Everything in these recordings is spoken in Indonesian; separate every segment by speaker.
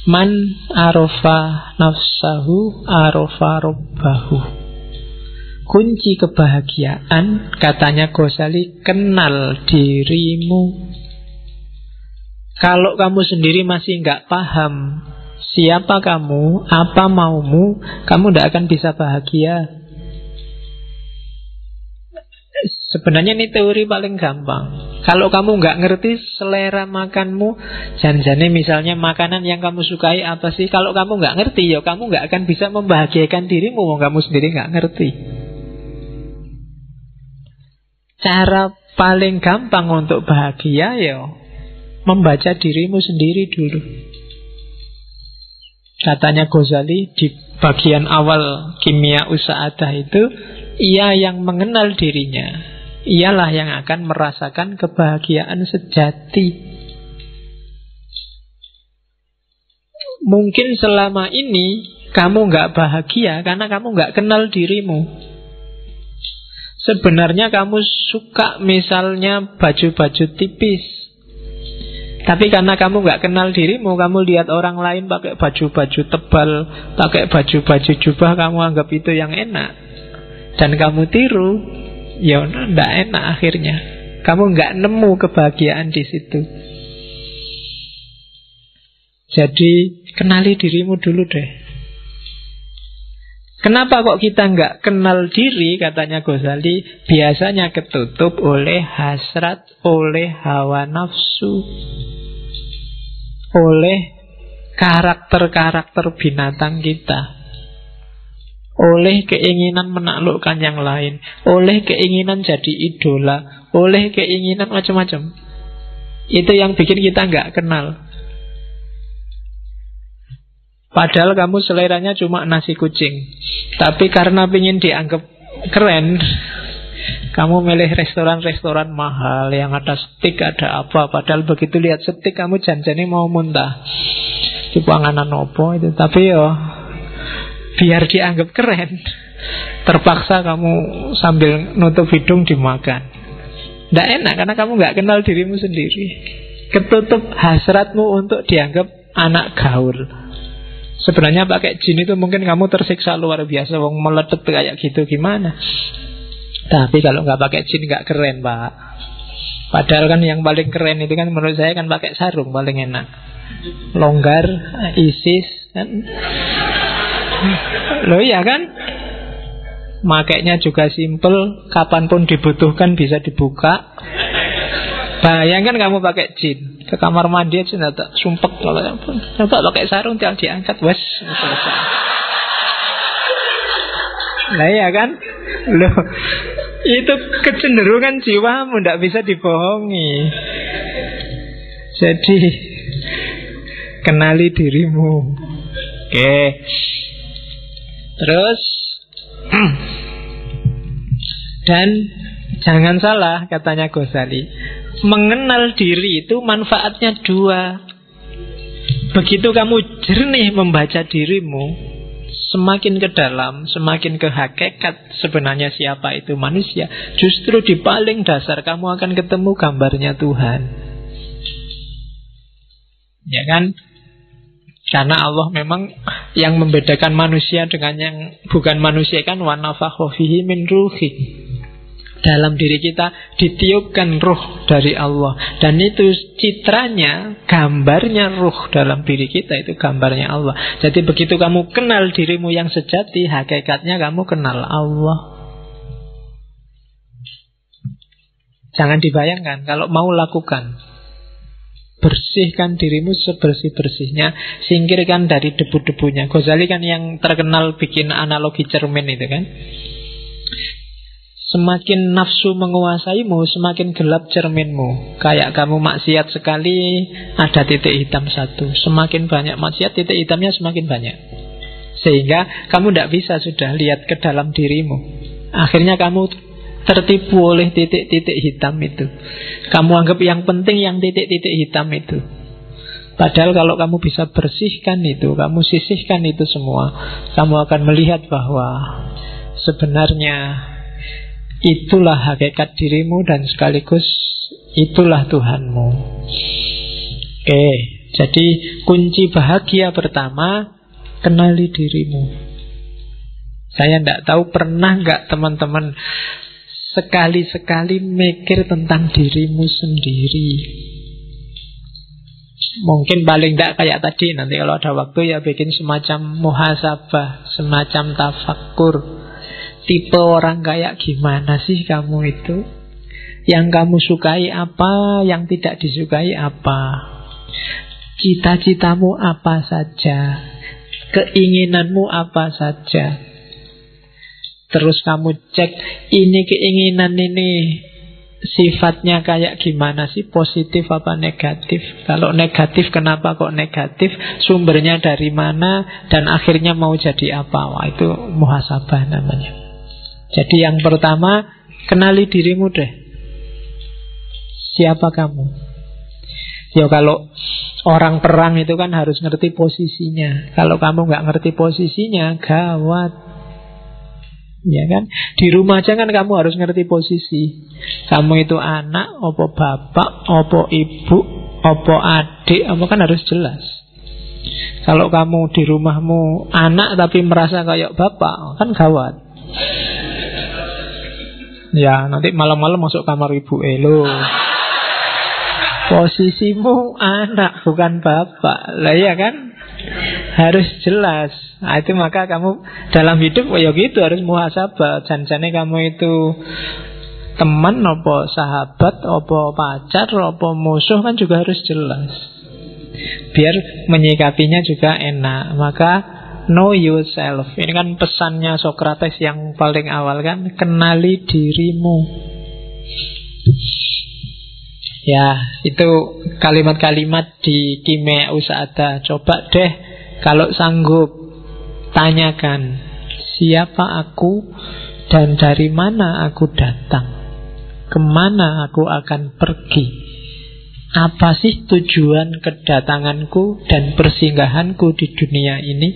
Speaker 1: Man arofa nafsahu arofa robbahu. Kunci kebahagiaan, katanya Ghazali, kenal dirimu. Kalau kamu sendiri masih nggak paham siapa kamu, apa maumu, kamu tidak akan bisa bahagia. Sebenarnya ini teori paling gampang. Kalau kamu nggak ngerti selera makanmu, jangan-jangan misalnya makanan yang kamu sukai apa sih, kalau kamu nggak ngerti, ya kamu nggak akan bisa membahagiakan dirimu, kamu sendiri nggak ngerti. Cara paling gampang untuk bahagia ya membaca dirimu sendiri dulu. Katanya Ghazali di bagian awal Kimia Usa'adah itu, ia yang mengenal dirinya, ialah yang akan merasakan kebahagiaan sejati. Mungkin selama ini kamu nggak bahagia karena kamu nggak kenal dirimu. Sebenarnya kamu suka misalnya baju-baju tipis, tapi karena kamu nggak kenal dirimu, kamu lihat orang lain pakai baju-baju tebal, pakai baju-baju jubah, kamu anggap itu yang enak, dan kamu tiru, ya nggak enak akhirnya. Kamu nggak nemu kebahagiaan di situ. Jadi kenali dirimu dulu deh. Kenapa kok kita nggak kenal diri, katanya Ghazali, biasanya ketutup oleh hasrat, oleh hawa nafsu, oleh karakter-karakter binatang kita, oleh keinginan menaklukkan yang lain, oleh keinginan jadi idola, oleh keinginan macam-macam. Itu yang bikin kita nggak kenal. Padahal kamu seleranya cuma nasi kucing, tapi karena ingin dianggap keren, kamu milih restoran-restoran mahal yang ada steak, ada apa. Padahal begitu lihat steak kamu janjane mau muntah. Di panganan opo itu. Tapi yo biar dianggap keren, terpaksa kamu sambil nutup hidung dimakan. Nggak enak karena kamu nggak kenal dirimu sendiri. Ketutup hasratmu untuk dianggap anak gaul. Sebenarnya pakai jin itu mungkin kamu tersiksa luar biasa, wong meletet kayak gitu gimana. Tapi kalau nggak pakai jin nggak keren, Pak. Padahal kan yang paling keren itu kan menurut saya kan pakai sarung paling enak. Longgar, ISIS kan. Loh iya kan? Makainya juga simple, kapanpun dibutuhkan bisa dibuka. Bayangkan kamu pakai jin ke kamar mandi aja nggak sumpek. Kalau coba pakai sarung tinggal diangkat, wes selesai. Nah ya kan, loh itu kecenderungan jiwamu, tidak bisa dibohongi. Jadi kenali dirimu. Oke. Terus dan jangan salah, katanya Ghazali, mengenal diri itu manfaatnya dua. Begitu kamu jernih membaca dirimu, semakin ke dalam, semakin ke hakikat sebenarnya siapa itu manusia, justru di paling dasar kamu akan ketemu gambarnya Tuhan. Ya kan? Karena Allah memang yang membedakan manusia dengan yang bukan manusia kan wa nafakha fihi min ruhi. Dalam diri kita ditiupkan ruh dari Allah. Dan itu citranya, gambarnya ruh dalam diri kita, itu gambarnya Allah. Jadi begitu kamu kenal dirimu yang sejati, hakikatnya kamu kenal Allah. Jangan dibayangkan, kalau mau lakukan, bersihkan dirimu sebersih-bersihnya, singkirkan dari debu-debunya. Ghazali kan yang terkenal bikin analogi cermin itu kan. Semakin nafsu menguasaimu, semakin gelap cerminmu. Kayak kamu maksiat sekali, ada titik hitam satu. Semakin banyak maksiat, titik hitamnya semakin banyak. Sehingga kamu tidak bisa sudah lihat ke dalam dirimu. Akhirnya kamu tertipu oleh titik-titik hitam itu. Kamu anggap yang penting yang titik-titik hitam itu. Padahal kalau kamu bisa bersihkan itu, kamu sisihkan itu semua, kamu akan melihat bahwa sebenarnya itulah hakikat dirimu dan sekaligus itulah Tuhanmu. Oke. Jadi kunci bahagia pertama, kenali dirimu. Saya tidak tahu pernah nggak teman-teman sekali-sekali mikir tentang dirimu sendiri. Mungkin paling tidak kayak tadi. Nanti kalau ada waktu ya bikin semacam muhasabah, semacam tafakkur. Tipe orang kayak gimana sih kamu itu? Yang kamu sukai apa, yang tidak disukai apa? Cita-citamu apa saja? Keinginanmu apa saja? Terus kamu cek, ini keinginan ini sifatnya kayak gimana sih? Positif apa negatif? Kalau negatif, kenapa kok negatif? Sumbernya dari mana? Dan akhirnya mau jadi apa? Wah, itu muhasabah namanya. Jadi yang pertama, kenali dirimu deh. Siapa kamu? Ya kalau orang perang itu kan harus ngerti posisinya. Kalau kamu nggak ngerti posisinya, gawat. Ya kan? Di rumah aja kan kamu harus ngerti posisi. Kamu itu anak, opo bapak, opo ibu, opo adik, apa kan harus jelas. Kalau kamu di rumahmu anak tapi merasa kayak bapak, kan gawat. Ya, nanti malam-malam masuk kamar ibu, lo posisimu anak bukan bapak. Lah ya kan? Harus jelas. Nah, itu maka kamu dalam hidup ya gitu harus muhasabah. Jangan-jangan kamu itu teman, apa sahabat, apa pacar, apa musuh kan juga harus jelas. Biar menyikapinya juga enak. Maka know yourself. Ini kan pesannya Sokrates yang paling awal kan, kenali dirimu. Ya, itu kalimat-kalimat di Kimia Usada. Coba deh kalau sanggup tanyakan, siapa aku dan dari mana aku datang? Kemana aku akan pergi? Apa sih tujuan kedatanganku dan persinggahanku di dunia ini?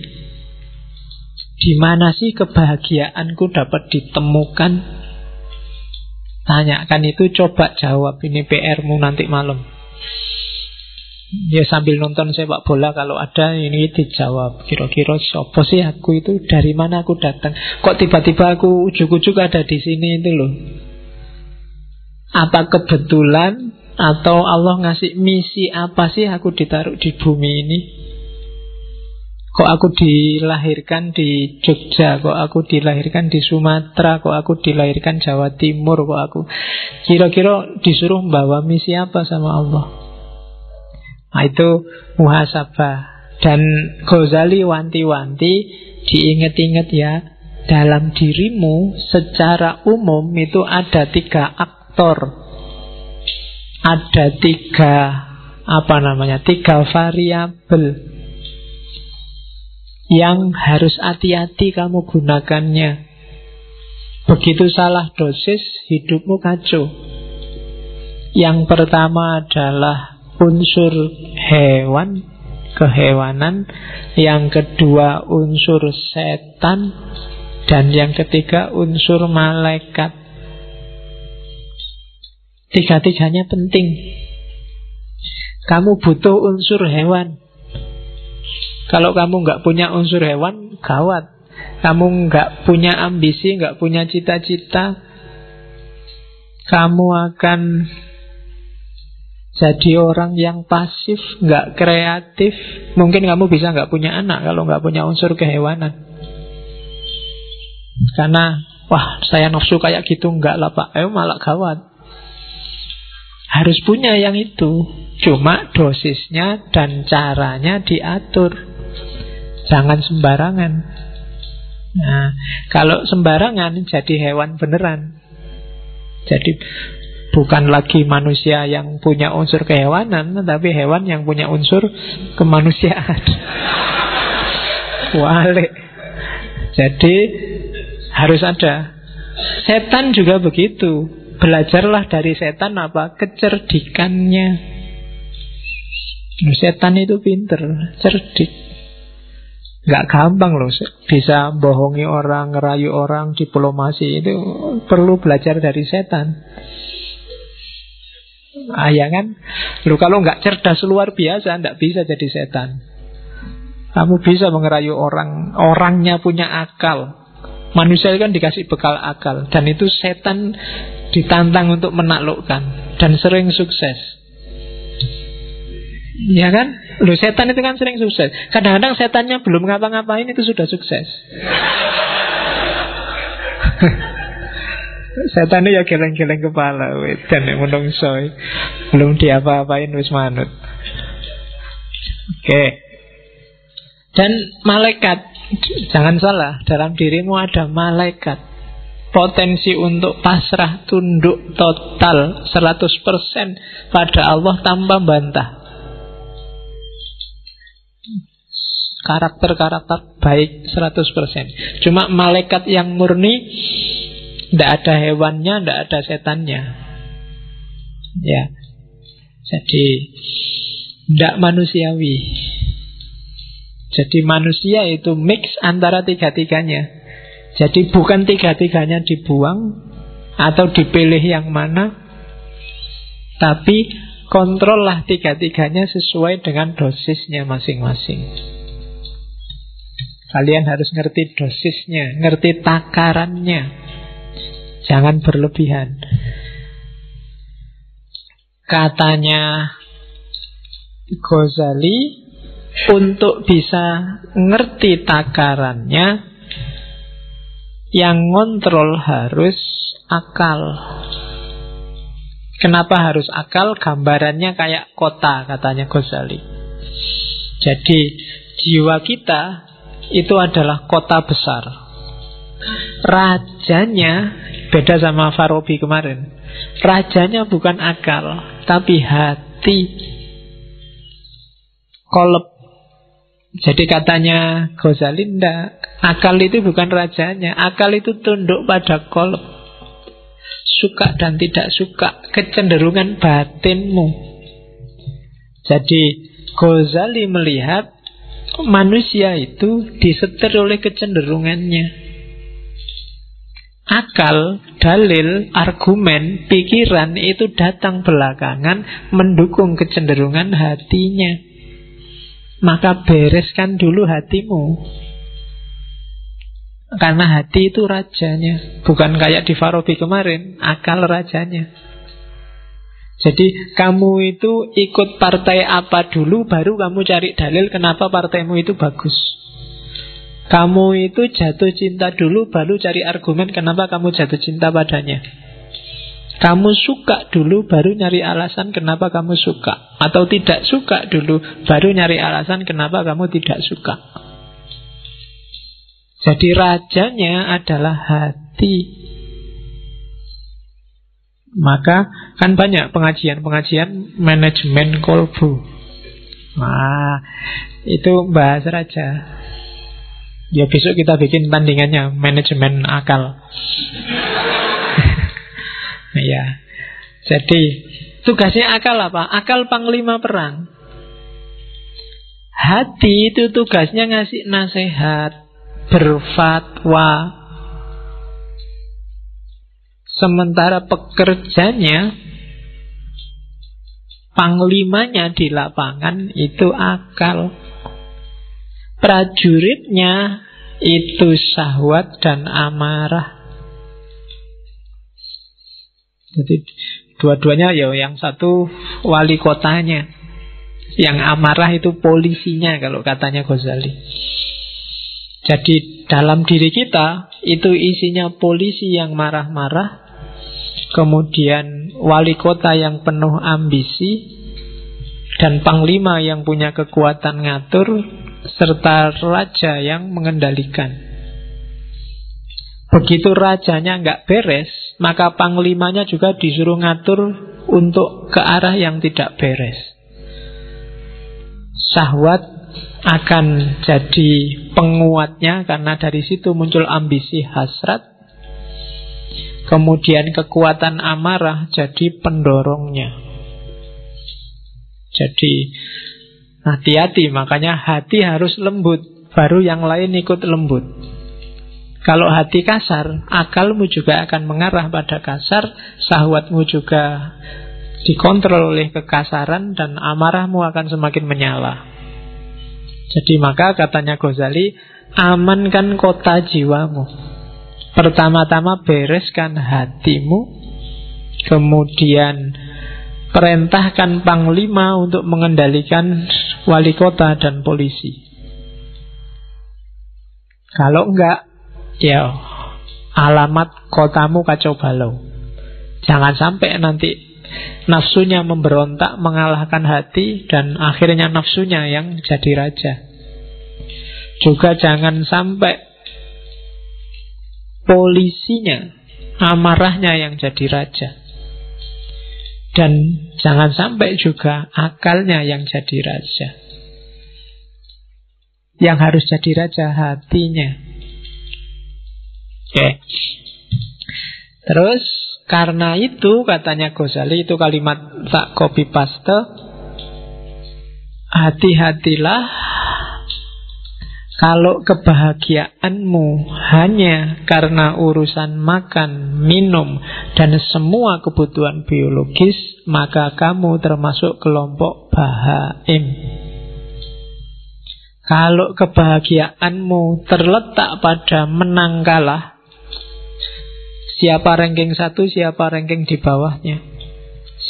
Speaker 1: Di mana sih kebahagiaanku dapat ditemukan? Tanyakan itu, coba jawab. Ini PR-mu nanti malam. Ya sambil nonton sepak bola kalau ada, ini dijawab. Kira-kira siapa sih aku itu? Dari mana aku datang? Kok tiba-tiba aku ujuk-ujuk ada di sini itu loh? Apa kebetulan? Atau Allah ngasih misi apa sih aku ditaruh di bumi ini? Kok aku dilahirkan di Jogja? Kok aku dilahirkan di Sumatera? Kok aku dilahirkan Jawa Timur? Kok aku kira-kira disuruh membawa misi apa sama Allah? Nah, itu muhasabah. Dan Ghazali wanti-wanti, diingat-ingat ya, dalam dirimu secara umum itu ada 3 aktor. Ada 3 variabel yang harus hati-hati kamu gunakannya. Begitu salah dosis, hidupmu kacau. Yang pertama adalah unsur hewan, kehewanan. Yang kedua unsur setan. Dan yang ketiga unsur malaikat. 3-tiganya penting. Kamu butuh unsur hewan. Kalau kamu nggak punya unsur hewan, gawat. Kamu nggak punya ambisi, nggak punya cita-cita, kamu akan jadi orang yang pasif, nggak kreatif. Mungkin kamu bisa nggak punya anak kalau nggak punya unsur kehewanan. Karena, wah saya nafsu kayak gitu, nggak lah pak, malah gawat. Harus punya yang itu. Cuma dosisnya dan caranya diatur. Jangan sembarangan. Nah, kalau sembarangan jadi hewan beneran. Jadi bukan lagi manusia yang punya unsur kehewanan, tapi hewan yang punya unsur kemanusiaan. Walik. Jadi harus ada. Setan juga begitu. Belajarlah dari setan apa? Kecerdikannya. Setan itu pinter, cerdik. Gak gampang loh bisa bohongi orang, ngerayu orang, diplomasi. Itu perlu belajar dari setan. Ya kan? Lu kalau nggak cerdas luar biasa, nggak bisa jadi setan. Kamu bisa mengerayu orang, orangnya punya akal. Manusia kan dikasih bekal akal, dan itu setan ditantang untuk menaklukkan, dan sering sukses. Ya kan? Loh, setan itu kan sering sukses. Kadang-kadang setannya belum ngapa-ngapain itu sudah sukses. Setan ya geleng-geleng kepala, dan menungso belum diapa-apain wis manut. Oke. Dan malaikat, jangan salah, dalam dirimu ada malaikat. Potensi untuk pasrah, tunduk total 100% pada Allah tanpa bantah. Karakter-karakter baik 100%. Cuma malaikat yang murni, tidak ada hewannya, tidak ada setannya. Ya. Jadi tidak manusiawi. Jadi manusia itu mix antara tiga-tiganya. Jadi bukan tiga-tiganya dibuang atau dipilih yang mana, tapi kontrollah tiga-tiganya sesuai dengan dosisnya masing-masing. Kalian harus ngerti dosisnya, ngerti takarannya. Jangan berlebihan. Katanya Ghazali, untuk bisa ngerti takarannya, yang ngontrol harus akal. Kenapa harus akal? Gambarannya kayak kota, katanya Ghazali. Jadi jiwa kita itu adalah kota besar. Rajanya beda sama Farabi kemarin. Rajanya bukan akal, tapi hati. Kolab. Jadi katanya Ghazali, ndak, akal itu bukan rajanya. Akal itu tunduk pada kolab. Suka dan tidak suka, kecenderungan batinmu. Jadi Ghazali melihat manusia itu disetir oleh kecenderungannya. Akal, dalil, argumen, pikiran itu datang belakangan mendukung kecenderungan hatinya. Maka bereskan dulu hatimu. Karena hati itu rajanya. Bukan kayak di Farabi kemarin, akal rajanya. Jadi kamu itu ikut partai apa dulu, baru kamu cari dalil kenapa partaimu itu bagus. Kamu itu jatuh cinta dulu, baru cari argumen kenapa kamu jatuh cinta padanya. Kamu suka dulu, baru nyari alasan kenapa kamu suka. Atau tidak suka dulu, baru nyari alasan kenapa kamu tidak suka. Jadi rajanya adalah hati. Maka kan banyak pengajian-pengajian manajemen kolbu. Nah, itu bahas raja. Ya besok kita bikin tandingannya, manajemen akal. Ya. Jadi tugasnya akal apa? Akal panglima perang. Hati itu tugasnya ngasih nasihat, berfatwa. Sementara pekerjanya, panglimanya di lapangan itu akal. Prajuritnya itu syahwat dan amarah. Jadi dua-duanya ya, yang satu wali kotanya, yang amarah itu polisinya kalau katanya Ghazali. Jadi dalam diri kita itu isinya polisi yang marah-marah, kemudian wali kota yang penuh ambisi, dan panglima yang punya kekuatan ngatur, serta raja yang mengendalikan. Begitu rajanya nggak beres, maka panglimanya juga disuruh ngatur untuk ke arah yang tidak beres. Syahwat akan jadi penguatnya, karena dari situ muncul ambisi hasrat. Kemudian kekuatan amarah jadi pendorongnya. Jadi hati-hati, makanya hati harus lembut, baru yang lain ikut lembut. Kalau hati kasar, akalmu juga akan mengarah pada kasar, syahwatmu juga dikontrol oleh kekasaran, dan amarahmu akan semakin menyala. Jadi maka katanya Ghazali, amankan kota jiwamu. Pertama-tama bereskan hatimu, kemudian perintahkan panglima untuk mengendalikan wali kota dan polisi. Kalau enggak, ya alamat kotamu kacau balau. Jangan sampai nanti nafsunya memberontak, mengalahkan hati, dan akhirnya nafsunya yang jadi raja. Juga jangan sampai polisinya, amarahnya yang jadi raja. Dan jangan sampai juga akalnya yang jadi raja. Yang harus jadi raja hatinya. Oke. Terus karena itu katanya Ghazali, itu kalimat tak copy paste, hati-hatilah kalau kebahagiaanmu hanya karena urusan makan, minum, dan semua kebutuhan biologis, maka kamu termasuk kelompok bahaim. Kalau kebahagiaanmu terletak pada menang kalah, siapa ranking 1, siapa ranking di bawahnya,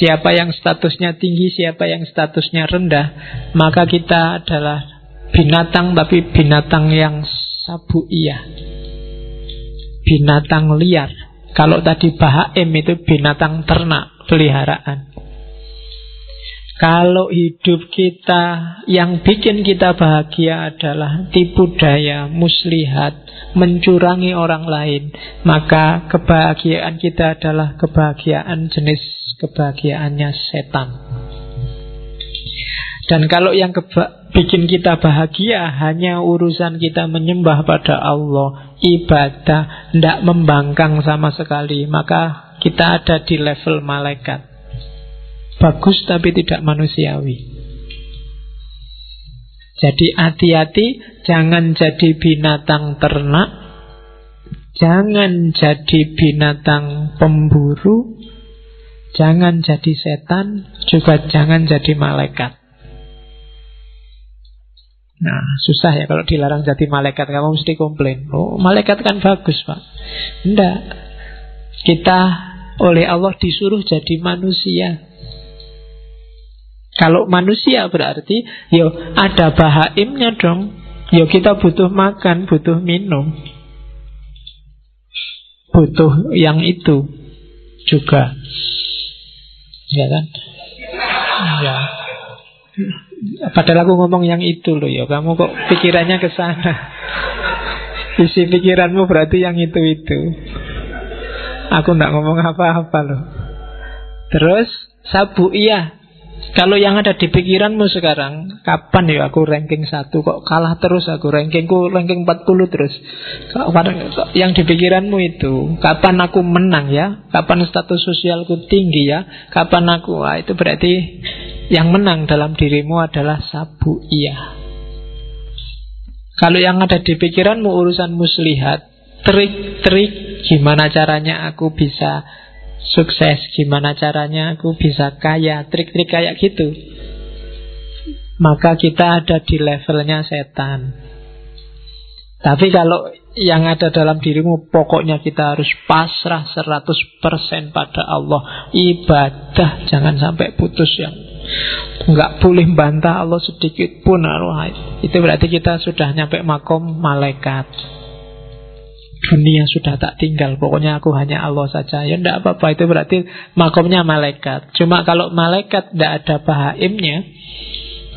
Speaker 1: siapa yang statusnya tinggi, siapa yang statusnya rendah, maka kita adalah binatang, tapi binatang yang sabuiyah, binatang liar. Kalau tadi bahaim itu binatang ternak, peliharaan. Kalau hidup kita yang bikin kita bahagia adalah tipu daya, muslihat, mencurangi orang lain, maka kebahagiaan kita adalah kebahagiaan jenis kebahagiaannya setan. Dan kalau yang bikin kita bahagia hanya urusan kita menyembah pada Allah, ibadah, tidak membangkang sama sekali, maka kita ada di level malaikat. Bagus tapi tidak manusiawi. Jadi hati-hati, jangan jadi binatang ternak, jangan jadi binatang pemburu, jangan jadi setan, juga jangan jadi malaikat. Nah, susah ya kalau dilarang jadi malaikat. Kamu mesti komplain, oh malaikat kan bagus Pak. Tidak. Kita oleh Allah disuruh jadi manusia. Kalau manusia berarti yo ada bahaimnya dong. Yo kita butuh makan, butuh minum, butuh yang itu juga. Ya kan? Ya. Padahal aku ngomong yang itu loh ya. Kamu kok pikirannya ke sana. Isi pikiranmu berarti yang itu-itu. Aku gak ngomong apa-apa loh. Terus sabuiyah. Kalau yang ada di pikiranmu sekarang, kapan ya aku ranking 1, kok kalah terus aku, rankingku ranking 40 terus. Yang di pikiranmu itu, kapan aku menang ya, kapan status sosialku tinggi ya, kapan aku, itu berarti yang menang dalam dirimu adalah sabuiyah. Kalau yang ada di pikiranmu urusan muslihat, trik-trik gimana caranya aku bisa sukses, gimana caranya aku bisa kaya, trik-trik kayak gitu, maka kita ada di levelnya setan. Tapi kalau yang ada dalam dirimu, pokoknya kita harus pasrah 100% pada Allah, ibadah, jangan sampai putus, yang nggak boleh bantah Allah sedikit pun, itu berarti kita sudah nyampe makom malaikat. Dunia sudah tak tinggal, pokoknya aku hanya Allah saja. Ya tidak apa-apa, itu berarti makomnya malaikat. Cuma kalau malaikat tidak ada bahaimnya,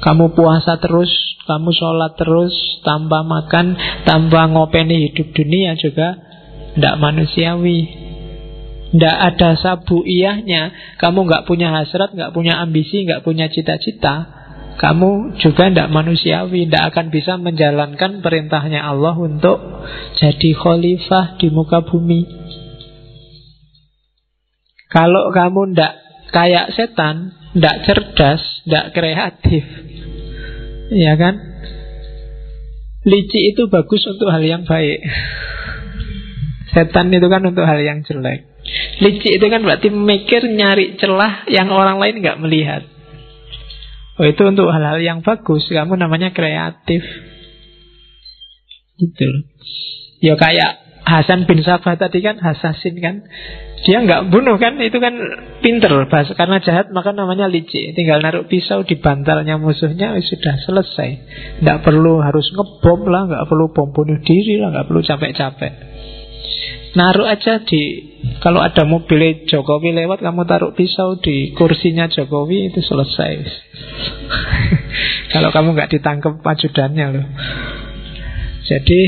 Speaker 1: kamu puasa terus, kamu sholat terus, tanpa makan, tanpa ngopeni hidup dunia juga tidak manusiawi. Tidak ada sabuiyahnya, kamu nggak punya hasrat, nggak punya ambisi, nggak punya cita-cita, kamu juga tidak manusiawi, tidak akan bisa menjalankan perintahnya Allah untuk jadi khalifah di muka bumi. Kalau kamu tidak kayak setan, tidak cerdas, tidak kreatif, ya kan? Licik itu bagus untuk hal yang baik, setan itu kan untuk hal yang jelek. Licik itu kan berarti mikir, nyari celah yang orang lain nggak melihat. Oh, itu untuk hal-hal yang bagus. Kamu namanya kreatif. Gitu. Ya kayak Hasan bin Sabah tadi kan, Hasasin kan, dia nggak bunuh kan, itu kan pinter. Karena jahat maka namanya licik. Tinggal naruh pisau di bantalnya musuhnya, sudah selesai. Nggak perlu harus ngebom lah, nggak perlu bom bunuh diri lah, nggak perlu capek-capek. Naruh aja kalau ada mobil Jokowi lewat, kamu taruh pisau di kursinya Jokowi, itu selesai. Kalau kamu nggak ditangkap ajudannya loh. Jadi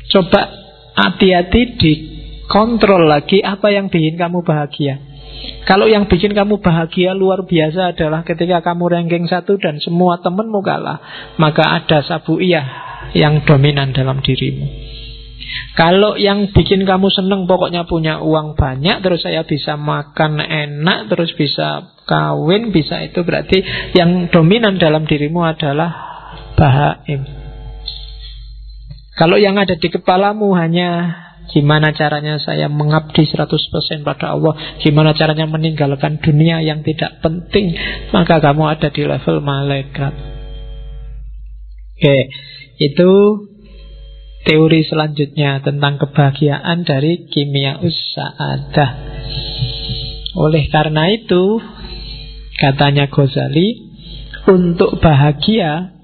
Speaker 1: coba hati-hati, dikontrol lagi apa yang bikin kamu bahagia. Kalau yang bikin kamu bahagia luar biasa adalah ketika kamu ranking 1 dan semua temenmu kalah, maka ada sabuiyah yang dominan dalam dirimu. Kalau yang bikin kamu seneng pokoknya punya uang banyak, terus saya bisa makan enak, terus bisa kawin, bisa itu, berarti yang dominan dalam dirimu adalah bahaim. Kalau yang ada di kepalamu hanya gimana caranya saya mengabdi 100% pada Allah, gimana caranya meninggalkan dunia yang tidak penting, maka kamu ada di level malaikat. Oke, itu teori selanjutnya tentang kebahagiaan dari Kimiaus Sa'adah. Oleh karena itu, katanya Ghazali, untuk bahagia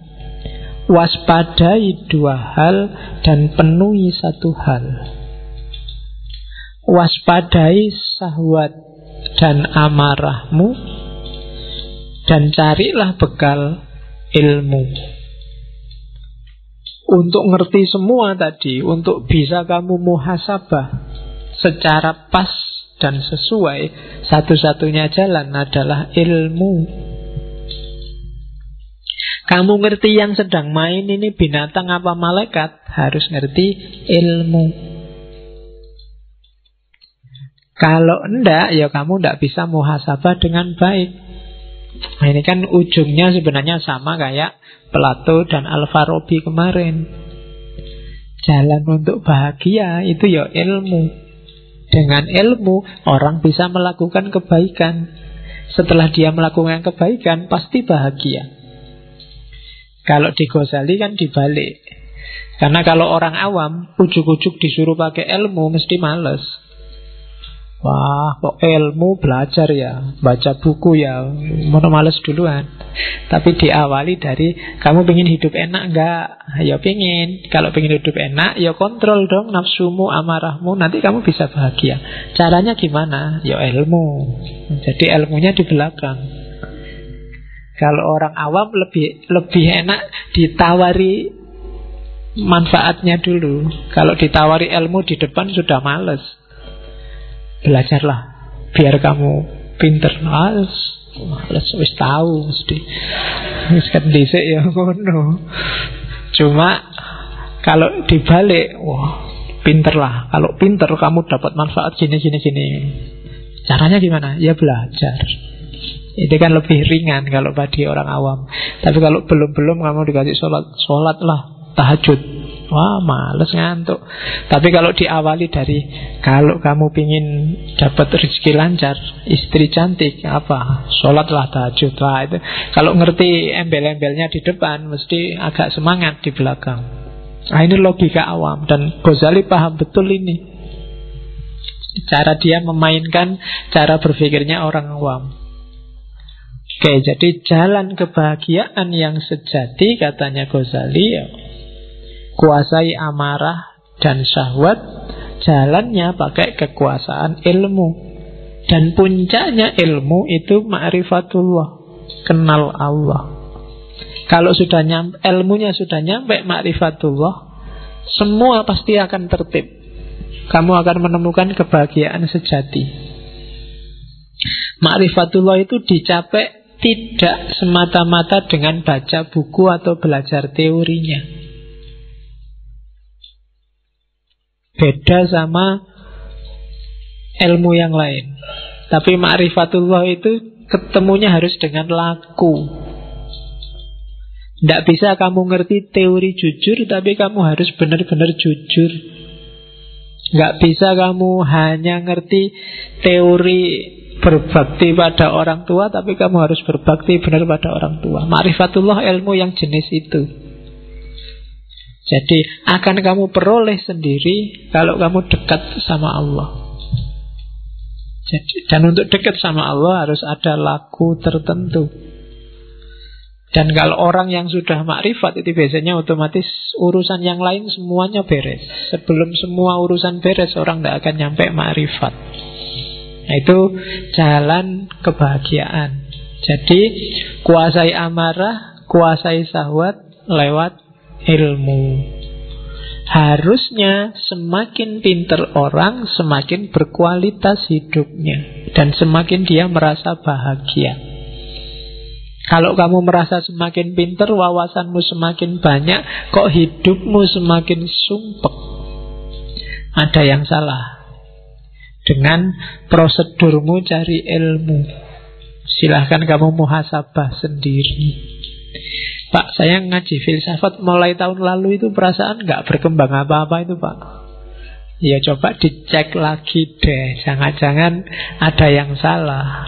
Speaker 1: waspadai 2 hal dan penuhi 1 hal. Waspadai syahwat dan amarahmu, dan carilah bekal ilmu. Untuk ngerti semua tadi, untuk bisa kamu muhasabah secara pas dan sesuai, satu-satunya jalan adalah ilmu. Kamu ngerti yang sedang main ini binatang apa malaikat, harus ngerti ilmu. Kalau enggak, ya kamu enggak bisa muhasabah dengan baik. Nah, ini kan ujungnya sebenarnya sama kayak Plato dan Al-Farabi kemarin. Jalan untuk bahagia itu ya ilmu. Dengan ilmu orang bisa melakukan kebaikan. Setelah dia melakukan kebaikan pasti bahagia. Kalau di Ghazali kan dibalik. Karena kalau orang awam ujuk-ujuk disuruh pakai ilmu mesti males. Wah, kok ilmu belajar ya, baca buku ya, mau males duluan. Tapi diawali dari, kamu pengen hidup enak enggak? Ya pengen. Kalau pengen hidup enak, ya kontrol dong nafsumu, amarahmu, nanti kamu bisa bahagia. Caranya gimana? Ya ilmu. Jadi ilmunya di belakang. Kalau orang awam lebih enak ditawari manfaatnya dulu. Kalau ditawari ilmu di depan sudah males. Belajarlah biar kamu pinter. Males wis tahu mesti. Wis kan dhisik ya ngono. Cuma kalau dibalik, wah, pinterlah. Kalau pinter kamu dapat manfaat gini. Caranya gimana? Ya belajar. Itu kan lebih ringan kalau bagi orang awam. Tapi kalau belum kamu dikasih sholatlah, tahajud. Wah, males ngantuk. Tapi kalau diawali dari, kalau kamu pingin dapat rezeki lancar, istri cantik, apa? Sholatlah, tahajud lah itu. Kalau ngerti embel-embelnya di depan, mesti agak semangat di belakang. Nah, ini logika awam. Dan Ghazali paham betul ini. Cara dia memainkan cara berpikirnya orang awam. Oke, jadi jalan kebahagiaan yang sejati, katanya Ghazali, ya, kuasai amarah dan syahwat. Jalannya pakai kekuasaan ilmu. Dan puncaknya ilmu itu ma'rifatullah, kenal Allah. Kalau sudah ilmunya sudah nyampe ma'rifatullah, semua pasti akan tertib. Kamu akan menemukan kebahagiaan sejati. Ma'rifatullah itu dicapai tidak semata-mata dengan baca buku atau belajar teorinya. Beda sama ilmu yang lain. Tapi ma'rifatullah itu ketemunya harus dengan laku. Tidak bisa kamu ngerti teori jujur, tapi kamu harus benar-benar jujur. Nggak bisa kamu hanya ngerti teori berbakti pada orang tua, tapi kamu harus berbakti benar pada orang tua. Ma'rifatullah ilmu yang jenis itu. Jadi akan kamu peroleh sendiri kalau kamu dekat sama Allah. Jadi, dan untuk dekat sama Allah harus ada laku tertentu. Dan kalau orang yang sudah makrifat itu biasanya otomatis urusan yang lain semuanya beres. Sebelum semua urusan beres, orang tidak akan nyampe makrifat. Nah, itu jalan kebahagiaan. Jadi kuasai amarah, kuasai syahwat lewat ilmu. Harusnya semakin pinter orang, semakin berkualitas hidupnya, dan semakin dia merasa bahagia. Kalau kamu merasa semakin pinter, wawasanmu semakin banyak, kok hidupmu semakin sumpek, ada yang salah dengan prosedurmu cari ilmu. Silahkan kamu muhasabah sendiri. Pak, saya ngaji filsafat mulai tahun lalu itu perasaan gak berkembang apa-apa itu, Pak. Ya coba dicek lagi deh, jangan-jangan ada yang salah.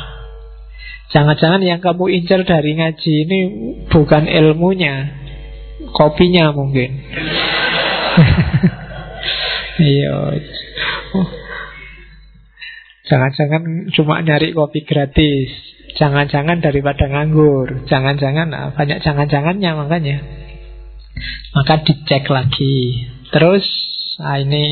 Speaker 1: Jangan-jangan yang kamu incar dari ngaji ini bukan ilmunya, kopinya mungkin. Iya. Jangan-jangan cuma nyari kopi gratis. Jangan-jangan daripada nganggur. Jangan-jangan, banyak jangan-jangannya makanya. Maka dicek lagi. Terus ini